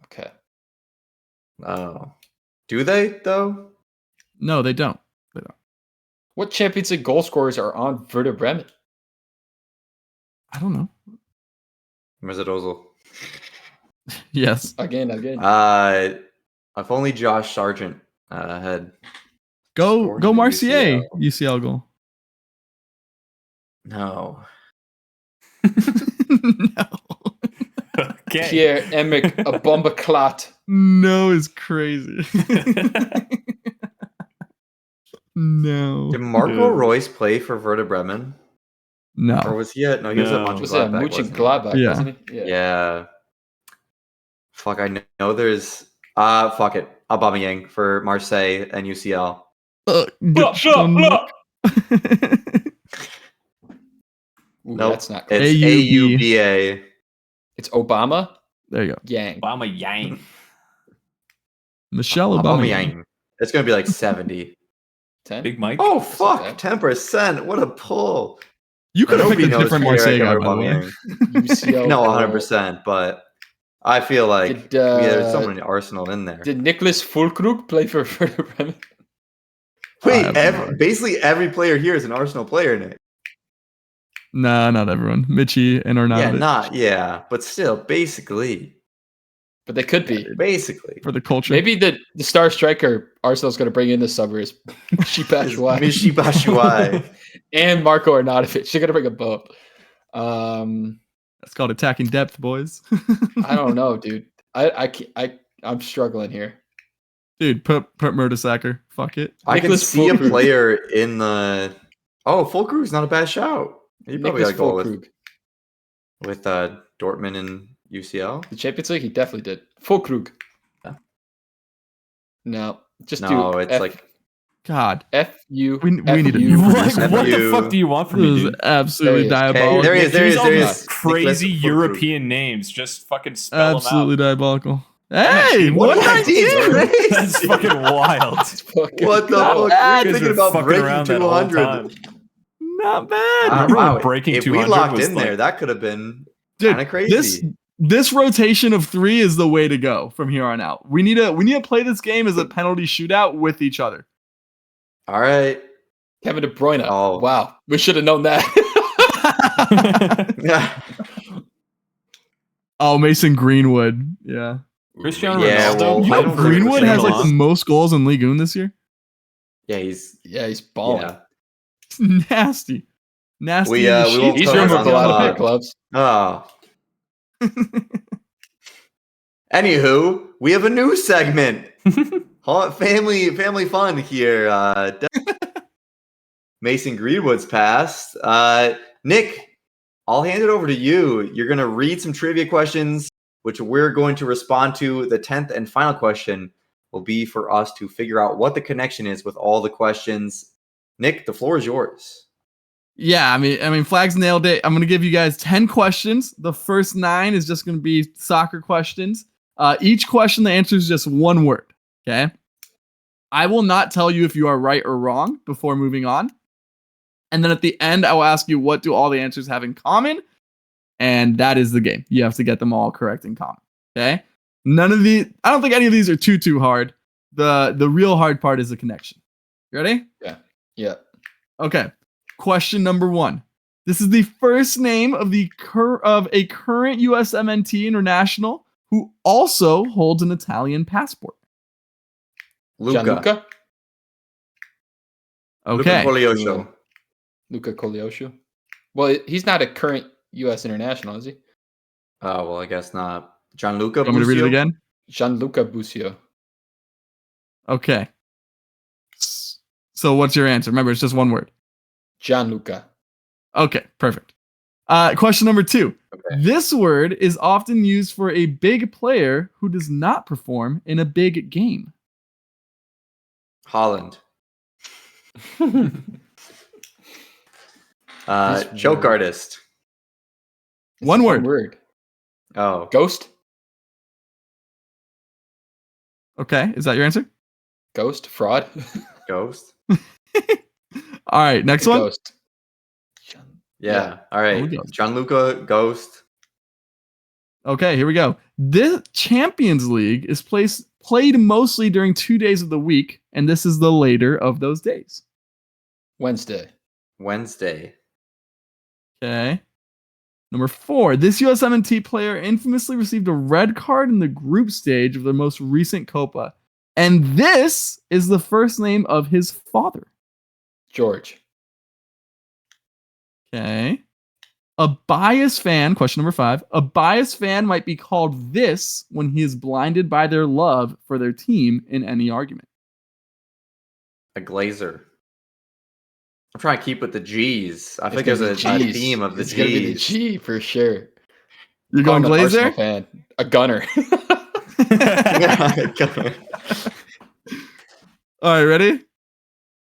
Okay. Oh. Do they, though? No, they don't. They don't. What Champions League goal scorers are on Werder Bremen? I don't know. Mesut Ozil. Again. If Again. only Josh Sargent had Go scored in the Marseille UCL goal. No. No. Okay. Pierre-Emerick Aubameyang. No is crazy. No. Did Marco Yeah. Royce play for Werder Bremen? Or No. was he at? No, he was at No. Mönchengladbach. Was that wasn't he? Mönchengladbach, Yeah. wasn't he? Yeah. Fuck, I know there's. Fuck it. Aubameyang for Marseille and UCL. Ooh, Nope. that's not good. It's AUB. AUBA. It's Obama There you go. Yang. Obama Yang. Michelle Obama. Aubameyang. It's going to be like 70. 10? Big Mike. Oh, That's fuck. okay. 10%. What a pull. You could have Nobody picked a knows different Marseille guy, Pierre-Emerick by the way. Aubameyang. UCL No, goal. 100%. But I feel like there's someone in Arsenal in there. Did Nicholas Fulkrug play for Werder Bremen? Wait, I have no idea. basically every player here is an Arsenal player, Nick. Nah, not everyone. Mitchie and Arnautovic. But still, basically. But they could be. Basically. For the culture. Maybe the star striker Arsenal's going to bring in this summer is It's Batshuayi. Michy Batshuayi. And Marko Arnautovic. They're going to bring them both. That's called attacking depth, boys. I don't know, dude. I'm struggling here. Dude, put Mertesacker. Fuck it. I can Nicholas see a Fulkrug. player in the. Oh, Fulkrug's not a bad shout. He probably Nicholas got a goal Fulkrug. with Dortmund and UCL. The Champions League, he definitely did. Fulkrug. Yeah. No, just No, do it's like God. F-U. We need to F-U. do What, this. what the FU. fuck do you want from This me, is dude? absolutely There he is. diabolical. There he is. There he is. Here's There he all is. these crazy Nicholas Fulkrug. European names. Just fucking spell Absolutely them out. diabolical. Hey, What 119. That's fucking wild. What the Not fuck? bad. We're You guys thinking are about fucking breaking around that whole 200. time. Not bad. Remember when breaking if we 200 locked was in like- there, that could have been Dude, kind of crazy. This rotation of 3 is the way to go from here on out. We need to play this game as a penalty shootout with each other. All right. Kevin De Bruyne. Oh. Wow. We should have known that. Yeah. Oh, Mason Greenwood. Yeah. Cristiano Yeah, Ronaldo. well, You I know don't think Greenwood has like the Milan. most goals in Ligue 1 this year? Yeah, he's Yeah, he's balling. yeah. It's nasty. Nasty. We in the won't sheets. He's Close rumored on to a lot of the big clubs. Oh. Anywho, we have a new segment. Family fun here. Mason Greenwood's passed. Nick, I'll hand it over to you. You're going to read some trivia questions, which we're going to respond to. The 10th and final question will be for us to figure out what the connection is with all the questions. Nick, the floor is yours. Yeah, I mean, Flags nailed it. I'm going to give you guys 10 questions. The first 9 is just going to be soccer questions. Each question, the answer is just one word. Okay. I will not tell you if you are right or wrong before moving on. And then at the end, I will ask you, what do all the answers have in common? And that is the game. You have to get them all correct in common. Okay. I don't think any of these are too hard. The real hard part is the connection. You ready? Yeah. Okay. Question number 1. This is the first name of a current USMNT international who also holds an Italian passport. Gianluca? Okay. Luca Colioso. Luca Colioso. Well, he's not a current U.S. international, is he? Oh, well, I guess not. Gianluca Want me to read it Busio? again? Gianluca Busio. Okay. So what's your answer? Remember, it's just one word. Gianluca. Okay, perfect. Question number 2. Okay. This word is often used for a big player who does not perform in a big game. Holland. This Joke word. artist. It's One word. Oh, Ghost? Okay, is that your answer? Ghost? Fraud? Ghost. All right, next one. Ghost. Yeah. All right. Oh, Ghost. Gianluca Ghost. Okay, here we go. This Champions League is played mostly during 2 days of the week, and this is the later of those days. Wednesday. Okay. Number 4. This USMNT player infamously received a red card in the group stage of the most recent Copa, and this is the first name of his father. George. Okay. A biased fan, question number 5. A biased fan might be called this when he is blinded by their love for their team in any argument. A glazer. I'm trying to keep with the G's. I It's think gonna there's be a G's. theme of the It's gonna be the G's. G for sure. You're Call going him an Arsenal Glazer? fan. A gunner. All right, ready?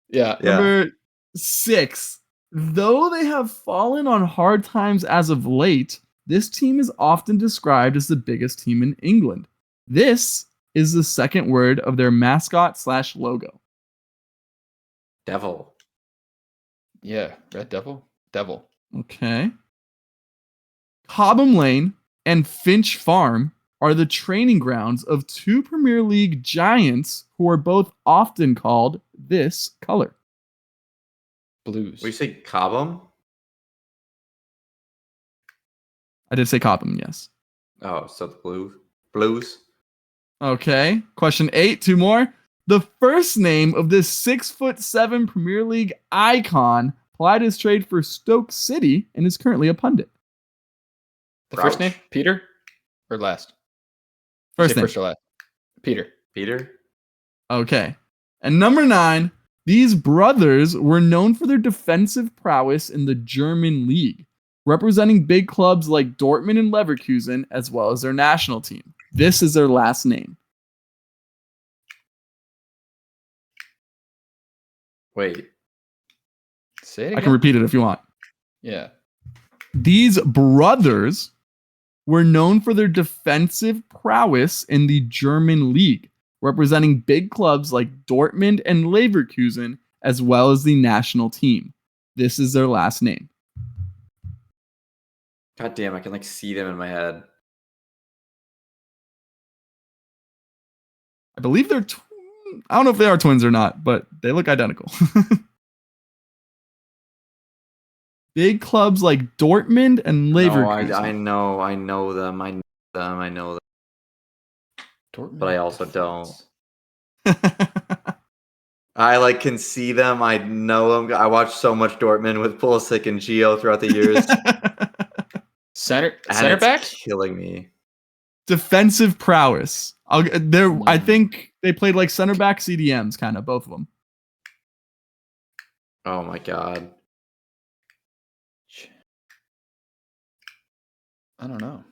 Yeah. Yeah. Number 6. Though they have fallen on hard times as of late, this team is often described as the biggest team in England. This is the second word of their mascot/logo. Devil. Yeah. Red Devil. Devil. Okay. Cobham Lane and Finch Farm are the training grounds of 2 Premier League giants who are both often called this color. Blues. What do you say, Cobham? I did say Cobham, yes. Oh, so the Blues. Okay. Question 8, 2 more. The first name of this 6'7" Premier League icon plied his trade for Stoke City and is currently a pundit. The first Crouch. name? Peter? Or last? First Say name. First or last? Peter. Peter. Okay. And number 9, these brothers were known for their defensive prowess in the German league, representing big clubs like Dortmund and Leverkusen, as well as their national team. This is their last name. Wait. Say it I again. can repeat it if you want. Yeah. These brothers were known for their defensive prowess in the German league, representing big clubs like Dortmund and Leverkusen, as well as the national team. This is their last name. God damn, I can like see them in my head. I believe they're I don't know if they are twins or not, but they look identical. Big clubs like Dortmund and No, Leverkusen. I know them. I know them. Dortmund But I also defense. I like can see them. I know them. I watched so much Dortmund with Pulisic and Gio throughout the years. Center And center it's back? killing me. Defensive prowess. I think they played like center back CDMs, kind of both of them. Oh my god. I don't know.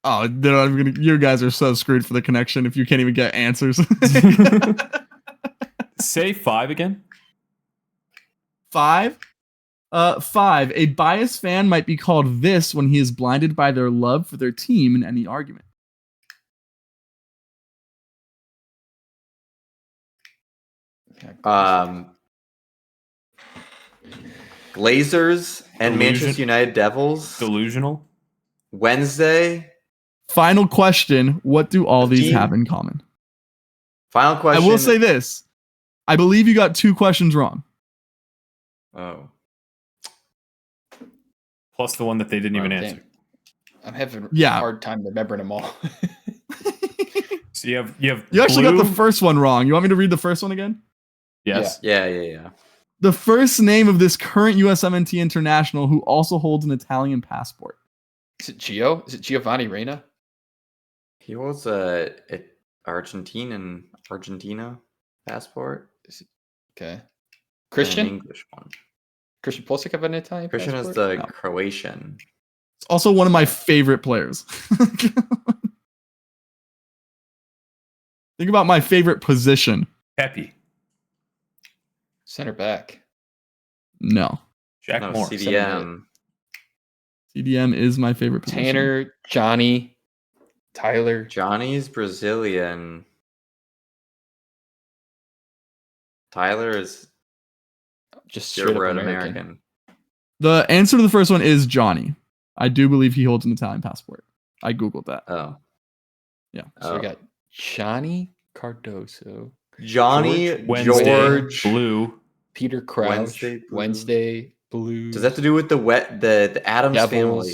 Oh, you guys are so screwed for the connection if you can't even get answers. Say 5 again. 5. 5. A biased fan might be called this when he is blinded by their love for their team in any argument. Glazers and Delusion- Manchester United Devils. Delusional. Wednesday. Final question. What do all these Team- have in common? Final question. I will say this. I believe you got 2 questions wrong. Oh. Plus the one that they didn't even Damn. answer. I'm having Yeah. a hard time remembering them all. So you have You actually got blue. the first one wrong. You want me to read the first one again? Yes. Yeah. The first name of this current USMNT international who also holds an Italian passport. Is it Gio? Is it Giovanni Reina? He holds Argentina passport. Okay. And Christian? an English one. Christian Pulisic have an Italian Christian is passport? the No. Croatian. It's also one of my favorite players. Think about my favorite position. Pepe. Center back. No. Jack No, Moore. CDM. CDM is my favorite position. Tanner, Johnny, Tyler. Johnny's Brazilian. Tyler is Just straight up purebred American. American. The answer to the first one is Johnny. I do believe he holds an Italian passport. I Googled that. Oh. Yeah. So we got Johnny Cardoso, Johnny Wednesday. George. Blue. Peter Crouch, Wednesday Blue. Blue. Does that have to do with the Adams family?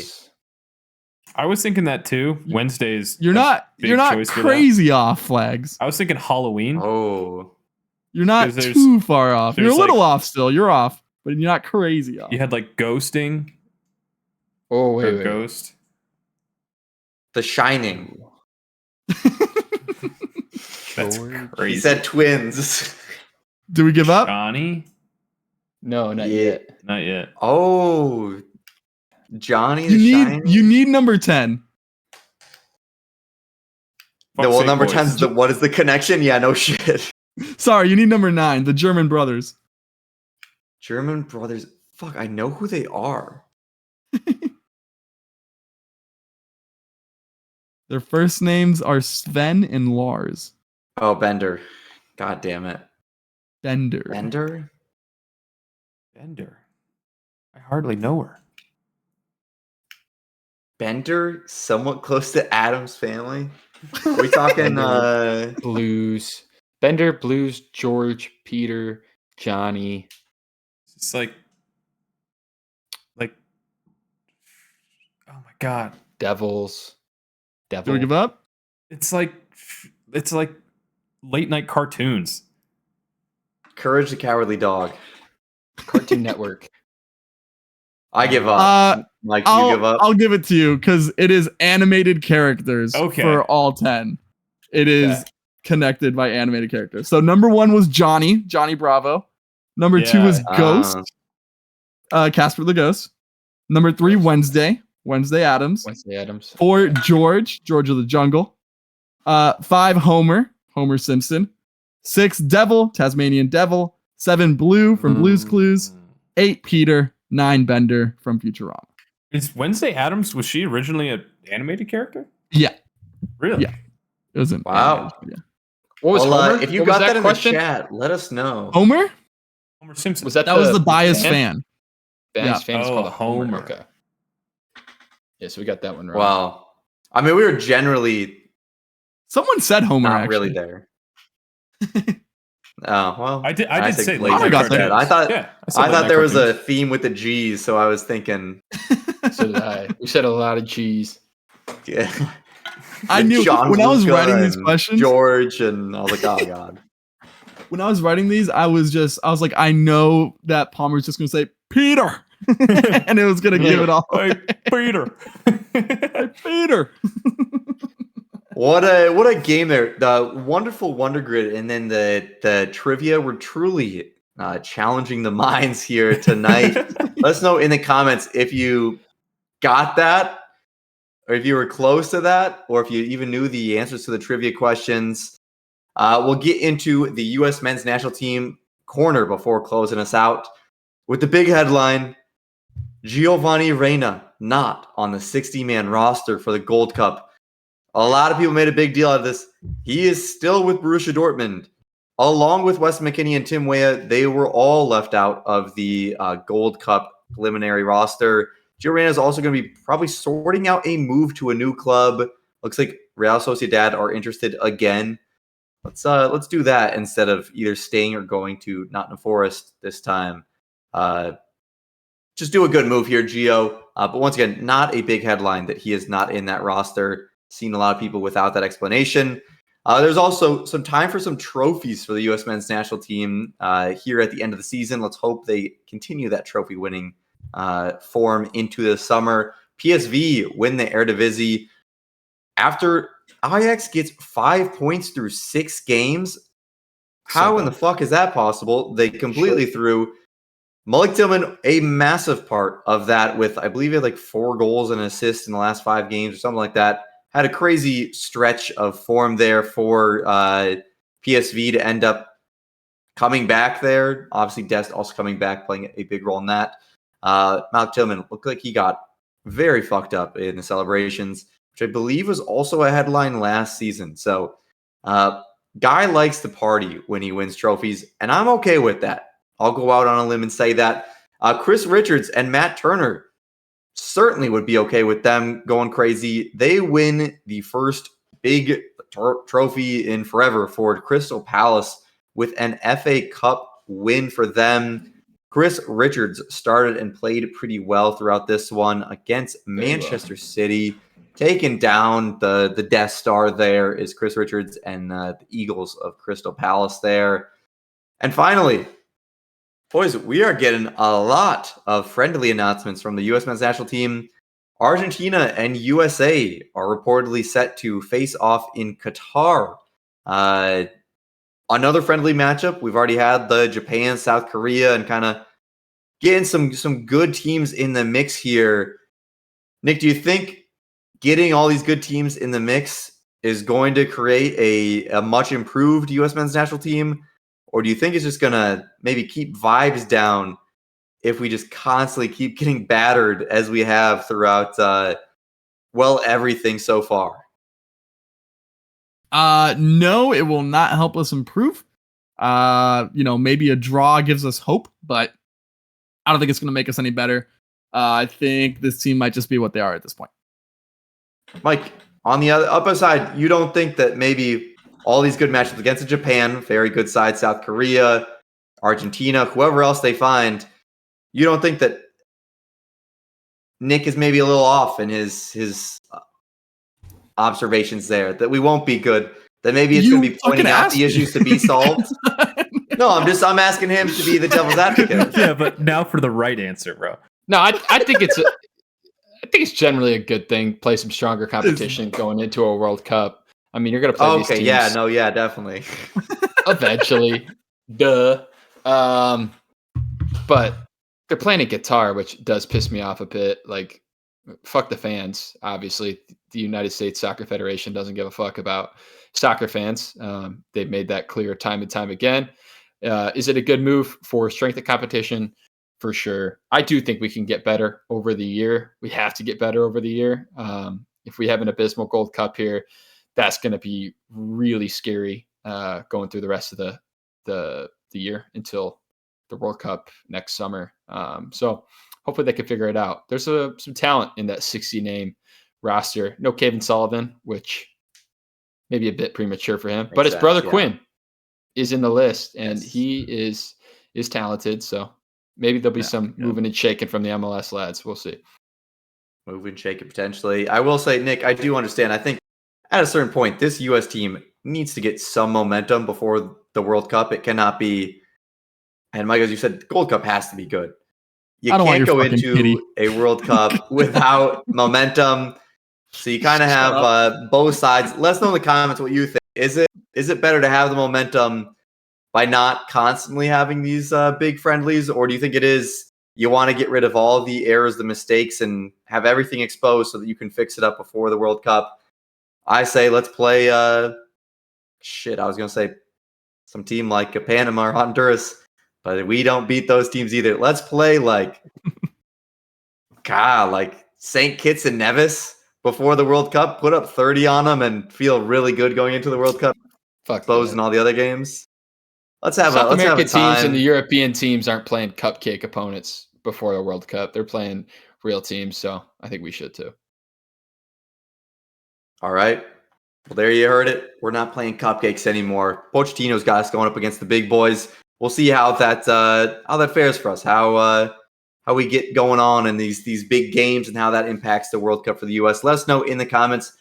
I was thinking that too. Wednesdays. You're not choice for that. crazy off, Flags. I was thinking Halloween. Oh. You're not 'Cause there's- too far off. You're a there's little like- off still. You're off, but you're not crazy off. You had like ghosting Oh, wait, or wait. ghost. The Shining. That's George? crazy. He said twins. Do we give up? Johnny. No, not Yeah. yet. Not yet. Oh. Johnny You the need Shining. you need number 10. No, well, Fuck's sake, number boys. 10 is what is the connection? Yeah, no shit. Sorry, you need number 9, the German brothers. German brothers. Fuck, I know who they are. Their first names are Sven and Lars. Oh, Bender. God damn it. Bender. Bender? Bender. I hardly know her. Bender? Somewhat close to Adam's family? Are we talking Blues. Bender, Blues, George, Peter, Johnny. It's like, oh my god. Devils. Do we Devil. give up? It's like late night cartoons. Courage the Cowardly Dog? Cartoon Network. I give up. Mike, do you give up? I'll give it to you because it is animated characters Okay. for all 10. It is Okay. connected by animated characters. So number 1 was Johnny Bravo. Number 2 was Ghost, Casper the Ghost. Number 3, Wednesday Adams. Wednesday Adams. 4, George of the Jungle. 5, Homer Simpson. 6, Devil, Tasmanian Devil. 7, Blue from Blue's Clues. 8, Peter. 9, Bender from Futurama. Is Wednesday Addams, was she originally an animated character? Yeah. Really? Yeah. It wasn't. Wow. Yeah. What was Well, Homer? if you What was got that in question? the chat, let us know. Homer? Homer Simpson. Was that Was the biased band? fan. Band's Yeah. fan is Oh, called a Homer. Homer. Okay. Yeah, so we got that one right. Wow. I mean, we were generally Someone said Homer, not actually. really there. Oh, well. I did said say Glazer Homer got Cartoons. that. I thought yeah, I thought there was a theme with the G's, so I was thinking, So did I. We said a lot of G's. yeah. I knew John when I was Luca writing these and questions. George, and I was like, oh god. When I was writing these, I was like, I know that Palmer's just gonna say Peter. and it was gonna give it all. I beat her. I beat her. What a game there. The wonderful WONDERGRID and then the trivia were truly challenging the minds here tonight. Let us know in the comments if you got that, or if you were close to that, or if you even knew the answers to the trivia questions. We'll get into the U.S. men's national team corner before closing us out with the big headline: Giovanni Reyna not on the 60-man roster for the Gold Cup. A lot of people made a big deal out of this. He is still with Borussia Dortmund. Along with Weston McKennie and Tim Weah, they were all left out of the Gold Cup preliminary roster. Gio Reyna is also going to be probably sorting out a move to a new club. Looks like Real Sociedad are interested again. Let's do that instead of either staying or going to Nottingham Forest this time. Just do a good move here, Gio. But once again, not a big headline that he is not in that roster. Seen a lot of people without that explanation. There's also some time for some trophies for the U.S. men's national team here at the end of the season. Let's hope they continue that trophy winning form into the summer. PSV win the Eredivisie after Ajax gets 5 points through 6 games. How in the fuck is that possible? They completely threw. Malik Tillman, a massive part of that with, I believe he had like 4 goals and assists in the last 5 games or something like that. Had a crazy stretch of form there for PSV to end up coming back there. Obviously, Dest also coming back, playing a big role in that. Malik Tillman looked like he got very fucked up in the celebrations, which I believe was also a headline last season. So, guy likes to party when he wins trophies, and I'm okay with that. I'll go out on a limb and say that. Chris Richards and Matt Turner certainly would be okay with them going crazy. They win the first big trophy in forever for Crystal Palace with an FA Cup win for them. Chris Richards started and played pretty well throughout this one against Manchester City. Taking down the Death Star there is Chris Richards and the Eagles of Crystal Palace there. And finally, boys, we are getting a lot of friendly announcements from the U.S. men's national team. Argentina and USA are reportedly set to face off in Qatar. Another friendly matchup. We've already had the Japan, South Korea, and kind of getting some good teams in the mix here. Nick, do you think getting all these good teams in the mix is going to create a much improved U.S. men's national team? Or do you think it's just going to maybe keep vibes down if we just constantly keep getting battered as we have throughout, everything so far? No, it will not help us improve. Maybe a draw gives us hope, but I don't think it's going to make us any better. I think this team might just be what they are at this point. Mike, on the upper side, you don't think that maybe all these good matchups against Japan, very good side, South Korea, Argentina, whoever else they find, you don't think that Nick is maybe a little off in his observations there, that we won't be good, that maybe it's going to be pointing out the issues to be solved? No, I'm asking him to be the devil's advocate. Yeah, but now for the right answer, bro. No, I think it's generally a good thing. Play some stronger competition going into a World Cup. I mean, you're going to play these teams. Yeah, definitely. Eventually. Duh. But they're playing at Qatar, which does piss me off a bit. Like, fuck the fans. Obviously, the United States Soccer Federation doesn't give a fuck about soccer fans. They've made that clear time and time again. Is it a good move for strength of competition? For sure. I do think we can get better over the year. We have to get better over the year. If we have an abysmal Gold Cup here, that's going to be really scary going through the rest of the year until the World Cup next summer. So hopefully they can figure it out. There's some talent in that 60-name roster. No Kevin Sullivan, which may be a bit premature for him, but his brother Quinn is in the list, and he is talented. So maybe there'll be some moving and shaking from the MLS lads. We'll see. Moving, shaking potentially. I will say, Nick, I do understand. I think at a certain point, this U.S. team needs to get some momentum before the World Cup. It cannot be, and Mike, as you said, the Gold Cup has to be good. you I don't want can't your go fucking into pity. a World Cup without momentum. So you kind of Shut have both sides. Let us know in the comments what you think. Is it better to have the momentum by not constantly having these big friendlies, or do you think it is you want to get rid of all the errors, the mistakes, and have everything exposed so that you can fix it up before the World Cup? I say let's play. I was gonna say some team like Panama or Honduras, but we don't beat those teams either. Let's play like St. Kitts and Nevis before the World Cup. Put up 30 on them and feel really good going into the World Cup. Fuck Exposed in that. all the other games. Let's have South a American teams time. and the European teams aren't playing cupcake opponents before the World Cup. They're playing real teams, so I think we should too. All right. Well, there you heard it. We're not playing cupcakes anymore. Pochettino's got us going up against the big boys. We'll see how that fares for us. How we get going on in these big games and how that impacts the World Cup for the U.S. Let us know in the comments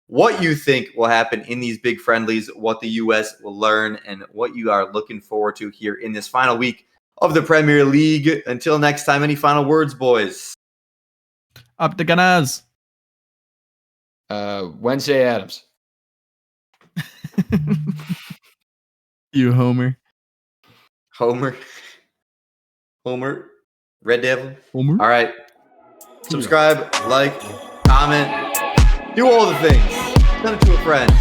what you think will happen in these big friendlies, what the U.S. will learn, and what you are looking forward to here in this final week of the Premier League. Until next time, any final words, boys? Up the Gunners. Wednesday Adams. You Homer. Homer. Red Devil. Homer. All right. Subscribe, like, comment, do all the things. Send it to a friend.